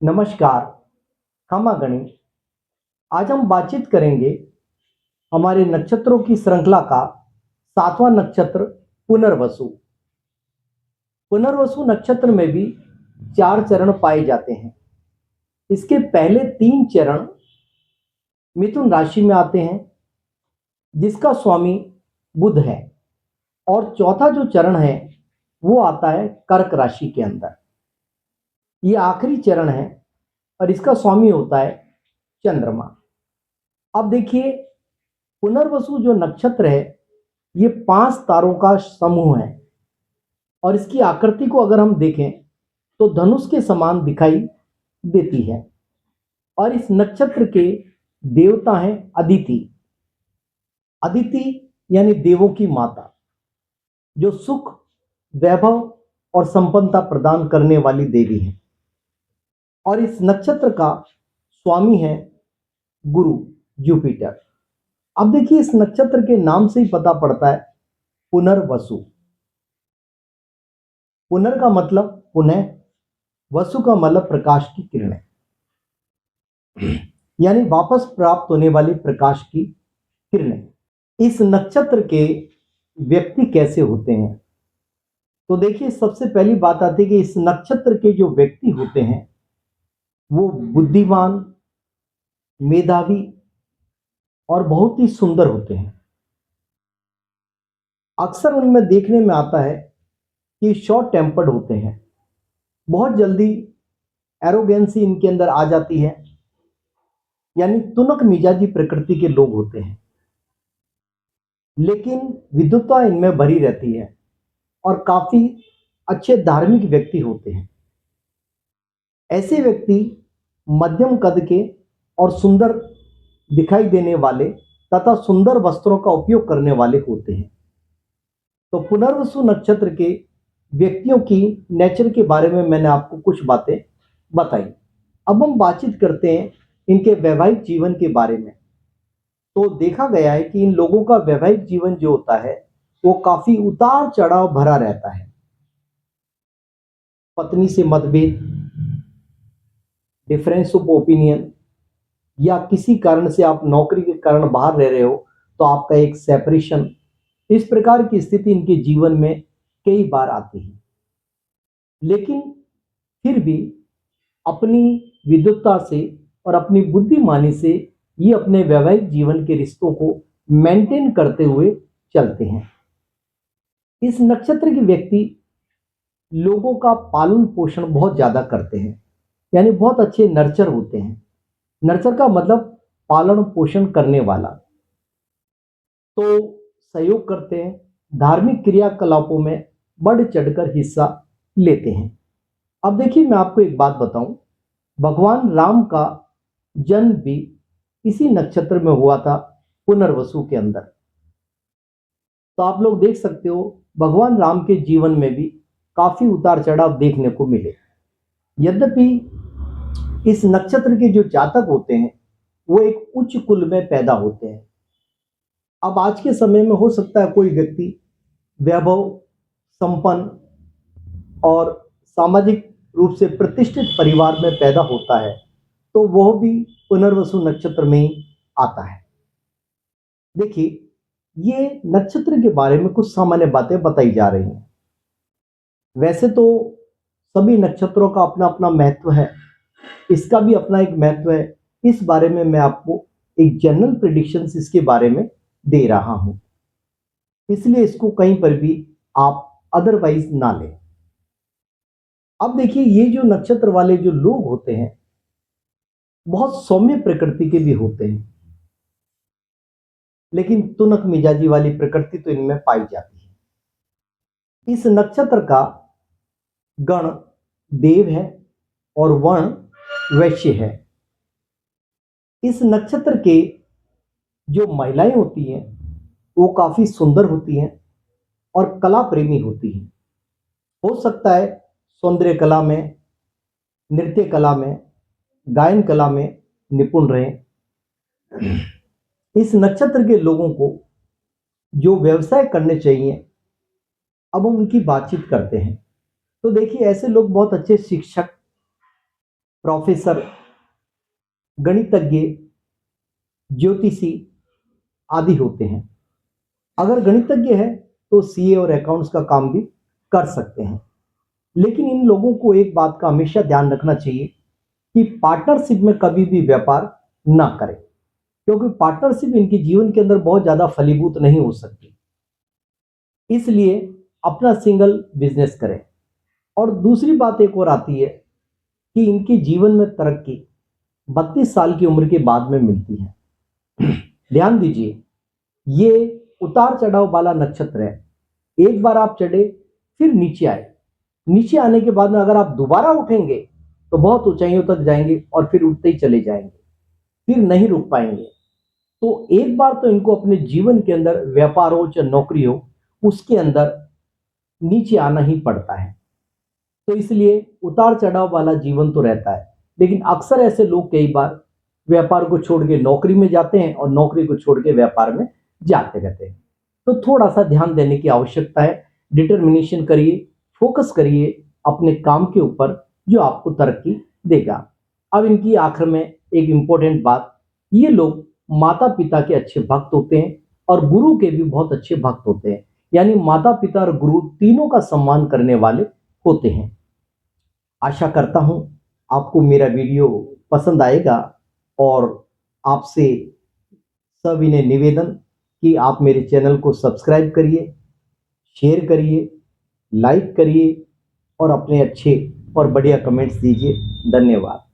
नमस्कार। हम गणित। आज हम बातचीत करेंगे हमारे नक्षत्रों की श्रृंखला का सातवां नक्षत्र पुनर्वसु। पुनर्वसु नक्षत्र में भी चार चरण पाए जाते हैं। इसके पहले तीन चरण मिथुन राशि में आते हैं, जिसका स्वामी बुध है। और चौथा जो चरण है वो आता है कर्क राशि के अंदर। ये आखिरी चरण है और इसका स्वामी होता है चंद्रमा। अब देखिए, पुनर्वसु जो नक्षत्र है ये पांच तारों का समूह है और इसकी आकृति को अगर हम देखें तो धनुष के समान दिखाई देती है। और इस नक्षत्र के देवता हैं अदिति। अदिति यानी देवों की माता, जो सुख, वैभव और संपन्नता प्रदान करने वाली देवी है। और इस नक्षत्र का स्वामी है गुरु, जुपिटर। अब देखिए, इस नक्षत्र के नाम से ही पता पड़ता है पुनर्वसु। पुनर का मतलब पुनः, वसु का मतलब प्रकाश की किरणें, यानी वापस प्राप्त होने वाली प्रकाश की किरणें। इस नक्षत्र के व्यक्ति कैसे होते हैं? तो देखिए, सबसे पहली बात आती है कि इस नक्षत्र के जो व्यक्ति होते हैं वो बुद्धिमान, मेधावी और बहुत ही सुंदर होते हैं। अक्सर उनमें देखने में आता है कि शॉर्ट टेम्पर्ड होते हैं। बहुत जल्दी एरोगेंसी इनके अंदर आ जाती है, यानी तुनक मिजाजी प्रकृति के लोग होते हैं। लेकिन विद्वत्ता इनमें भरी रहती है और काफी अच्छे धार्मिक व्यक्ति होते हैं। ऐसे व्यक्ति मध्यम कद के और सुंदर दिखाई देने वाले तथा सुंदर वस्त्रों का उपयोग करने वाले होते हैं। तो पुनर्वसु नक्षत्र के व्यक्तियों की नेचर के बारे में मैंने आपको कुछ बातें बताई। अब हम बातचीत करते हैं इनके वैवाहिक जीवन के बारे में। तो देखा गया है कि इन लोगों का वैवाहिक जीवन जो होता है वो काफी उतार चढ़ाव भरा रहता है। पत्नी से मतभेद, डिफरेंस ऑफ ओपिनियन, या किसी कारण से आप नौकरी के कारण बाहर रह रहे हो तो आपका एक सेपरेशन, इस प्रकार की स्थिति इनके जीवन में कई बार आती है। लेकिन फिर भी अपनी विद्वत्ता से और अपनी बुद्धिमानी से ये अपने वैवाहिक जीवन के रिश्तों को मेंटेन करते हुए चलते हैं। इस नक्षत्र के व्यक्ति लोगों का पालन पोषण बहुत ज्यादा करते हैं, यानी बहुत अच्छे नर्चर होते हैं। नर्चर का मतलब पालन पोषण करने वाला। तो सहयोग करते हैं, धार्मिक क्रियाकलापों में बढ़ चढ़कर हिस्सा लेते हैं। अब देखिए, मैं आपको एक बात बताऊं, भगवान राम का जन्म भी इसी नक्षत्र में हुआ था, पुनर्वसु के अंदर। तो आप लोग देख सकते हो भगवान राम के जीवन में भी काफी उतार चढ़ाव देखने को मिले। यद्यपि इस नक्षत्र के जो जातक होते हैं वो एक उच्च कुल में पैदा होते हैं। अब आज के समय में हो सकता है कोई व्यक्ति वैभव, संपन्न और सामाजिक रूप से प्रतिष्ठित परिवार में पैदा होता है, तो वह भी पुनर्वसु नक्षत्र में ही आता है। देखिए, ये नक्षत्र के बारे में कुछ सामान्य बातें बताई जा रही हैं। वैसे तो सभी नक्षत्रों का अपना अपना महत्व है, इसका भी अपना एक महत्व है। इस बारे में मैं आपको एक जनरल प्रिडिक्शंस इसके बारे में दे रहा हूं, इसलिए इसको कहीं पर भी आप अदरवाइज ना लें। अब देखिए, ये जो नक्षत्र वाले जो लोग होते हैं बहुत सौम्य प्रकृति के भी होते हैं, लेकिन तुनक मिजाजी वाली प्रकृति तो इनमें पाई जाती है। इस नक्षत्र का गण देव है और वर्ण वैश्य है। इस नक्षत्र के जो महिलाएं होती हैं वो काफी सुंदर होती हैं और कला प्रेमी होती हैं। हो सकता है सौंदर्य कला में, नृत्य कला में, गायन कला में निपुण रहे। इस नक्षत्र के लोगों को जो व्यवसाय करने चाहिए, अब हम उनकी बातचीत करते हैं। तो देखिए, ऐसे लोग बहुत अच्छे शिक्षक, प्रोफेसर, गणितज्ञ, ज्योतिषी आदि होते हैं। अगर गणितज्ञ है तो सीए और अकाउंट्स का काम भी कर सकते हैं। लेकिन इन लोगों को एक बात का हमेशा ध्यान रखना चाहिए कि पार्टनरशिप में कभी भी व्यापार ना करें, क्योंकि पार्टनरशिप इनके जीवन के अंदर बहुत ज्यादा फलीभूत नहीं हो सकती। इसलिए अपना सिंगल बिजनेस करें। और दूसरी बात एक और आती है कि इनके जीवन में तरक्की 32 साल की उम्र के बाद में मिलती है। ध्यान दीजिए, ये उतार चढ़ाव वाला नक्षत्र है। एक बार आप चढ़े, फिर नीचे आए। नीचे आने के बाद में अगर आप दोबारा उठेंगे तो बहुत ऊंचाइयों तक जाएंगे और फिर उठते ही चले जाएंगे, फिर नहीं रुक पाएंगे। तो एक बार तो इनको अपने जीवन के अंदर, व्यापार हो चाहे नौकरी हो, उसके अंदर नीचे आना ही पड़ता है। तो इसलिए उतार चढ़ाव वाला जीवन तो रहता है। लेकिन अक्सर ऐसे लोग कई बार व्यापार को छोड़ के नौकरी में जाते हैं और नौकरी को छोड़ के व्यापार में जाते रहते हैं। तो थोड़ा सा ध्यान देने की आवश्यकता है। डिटर्मिनेशन करिए, फोकस करिए अपने काम के ऊपर, जो आपको तरक्की देगा। अब इनकी आखिर में एक इंपॉर्टेंट बात, ये लोग माता पिता के अच्छे भक्त होते हैं और गुरु के भी बहुत अच्छे भक्त होते हैं। यानी माता पिता और गुरु तीनों का सम्मान करने वाले होते हैं। आशा करता हूं आपको मेरा वीडियो पसंद आएगा और आपसे सविनय निवेदन कि आप मेरे चैनल को सब्सक्राइब करिए, शेयर करिए, लाइक करिए और अपने अच्छे और बढ़िया कमेंट्स दीजिए। धन्यवाद।